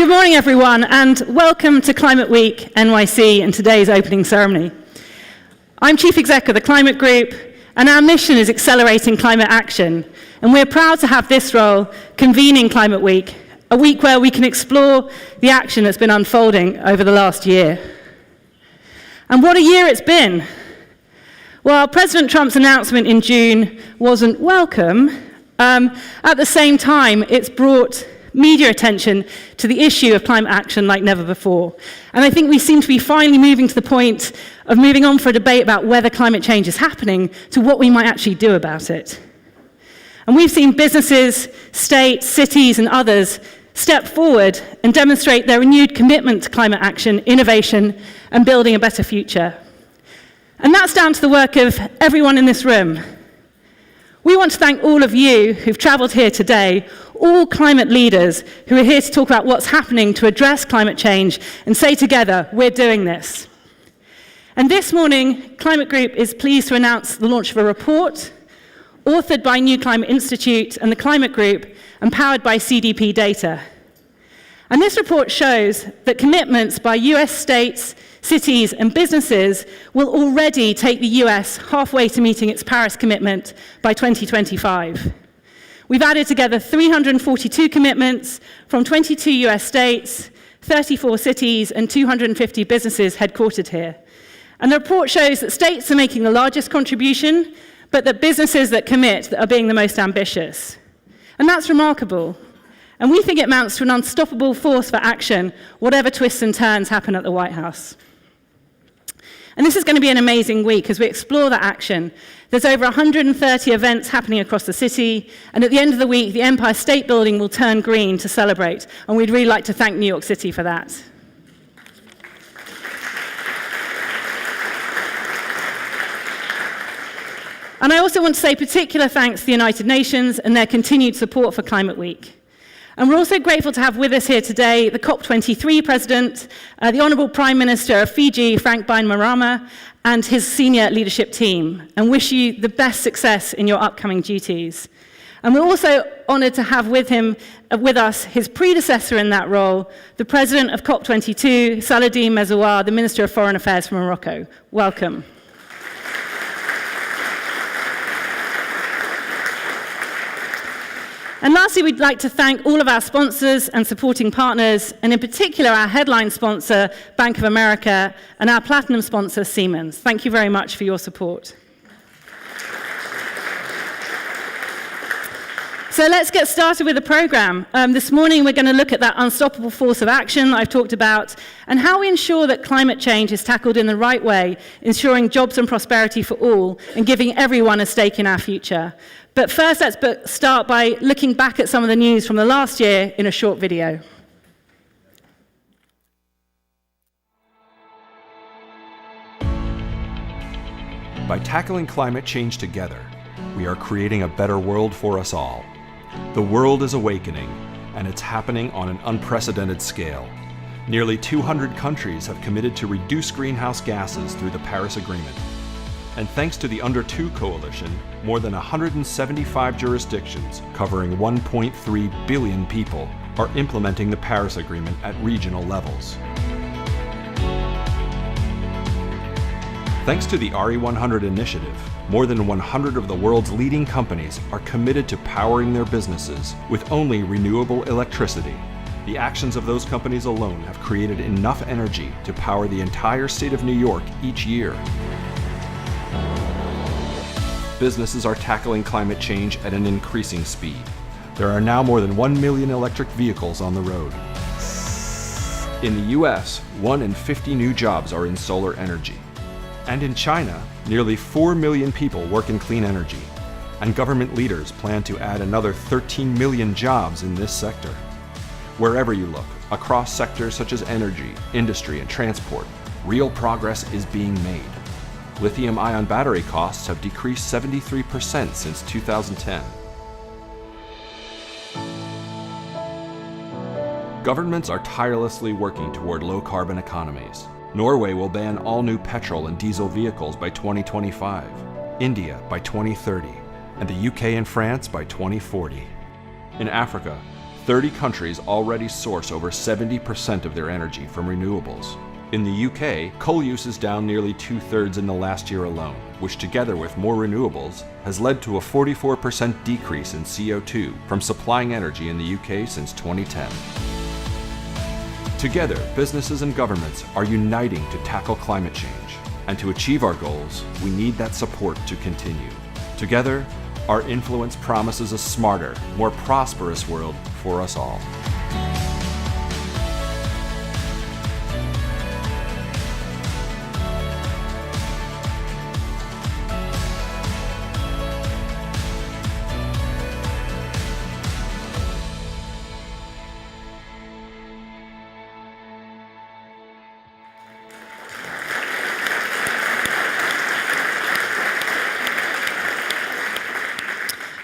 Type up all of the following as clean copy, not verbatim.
Good morning, everyone, and welcome to Climate Week NYC and today's opening ceremony. I'm Chief Exec of the Climate Group, and our mission is accelerating climate action, and we're proud to have this role convening Climate Week, a week where we can explore the action that's been unfolding over the last year. And what a year it's been. While President Trump's announcement in June wasn't welcome, at the same time, it's brought media attention to the issue of climate action like never before. And I think we seem to be finally moving to the point of moving on for a debate about whether climate change is happening to what we might actually do about it. And we've seen businesses, states, cities, and others step forward and demonstrate their renewed commitment to climate action, innovation, and building a better future. And that's down to the work of everyone in this room. We want to thank all of you who've traveled here today, all climate leaders who are here to talk about what's happening to address climate change and say together, we're doing this. And this morning, Climate Group is pleased to announce the launch of a report authored by New Climate Institute and the Climate Group and powered by CDP data. And this report shows that commitments by US states, cities, and businesses will already take the US halfway to meeting its Paris commitment by 2025. We've added together 342 commitments from 22 US states, 34 cities, and 250 businesses headquartered here. And the report shows that states are making the largest contribution, but that businesses that commit are being the most ambitious. And that's remarkable. And we think it amounts to an unstoppable force for action, whatever twists and turns happen at the White House. And this is going to be an amazing week as we explore that action. There's over 130 events happening across the city, and at the end of the week, the Empire State Building will turn green to celebrate, and we'd really like to thank New York City for that. And I also want to say particular thanks to the United Nations and their continued support for Climate Week. And we're also grateful to have with us here today the COP23 President, the Honourable Prime Minister of Fiji, Frank Bainimarama, and his senior leadership team, and wish you the best success in your upcoming duties. And we're also honoured to have with us his predecessor in that role, the President of COP22, Saladin Mezouar, the Minister of Foreign Affairs from Morocco. Welcome. And lastly, we'd like to thank all of our sponsors and supporting partners, and in particular our headline sponsor, Bank of America, and our platinum sponsor, Siemens. Thank you very much for your support. So let's get started with the program. This morning we're going to look at that unstoppable force of action that I've talked about, and how we ensure that climate change is tackled in the right way, ensuring jobs and prosperity for all, and giving everyone a stake in our future. But first, let's start by looking back at some of the news from the last year in a short video. By tackling climate change together, we are creating a better world for us all. The world is awakening, and it's happening on an unprecedented scale. Nearly 200 countries have committed to reduce greenhouse gases through the Paris Agreement. And thanks to the Under 2 Coalition, more than 175 jurisdictions covering 1.3 billion people are implementing the Paris Agreement at regional levels. Thanks to the RE100 initiative, more than 100 of the world's leading companies are committed to powering their businesses with only renewable electricity. The actions of those companies alone have created enough energy to power the entire state of New York each year. Businesses are tackling climate change at an increasing speed. There are now more than 1 million electric vehicles on the road. In the US, 1 in 50 new jobs are in solar energy. And in China, nearly 4 million people work in clean energy. And government leaders plan to add another 13 million jobs in this sector. Wherever you look, across sectors such as energy, industry, and transport, real progress is being made. Lithium-ion battery costs have decreased 73% since 2010. Governments are tirelessly working toward low-carbon economies. Norway will ban all new petrol and diesel vehicles by 2025, India by 2030, and the UK and France by 2040. In Africa, 30 countries already source over 70% of their energy from renewables. In the UK, coal use is down nearly 2/3 in the last year alone, which together with more renewables has led to a 44% decrease in CO2 from supplying energy in the UK since 2010. Together, businesses and governments are uniting to tackle climate change. And to achieve our goals, we need that support to continue. Together, our influence promises a smarter, more prosperous world for us all.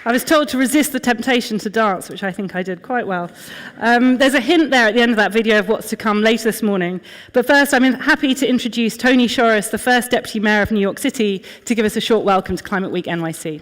I was told to resist the temptation to dance, which I think I did quite well. There's a hint there at the end of that video of what's to come later this morning. But first, I'm happy to introduce Tony Shoris, the first Deputy Mayor of New York City, to give us a short welcome to Climate Week NYC.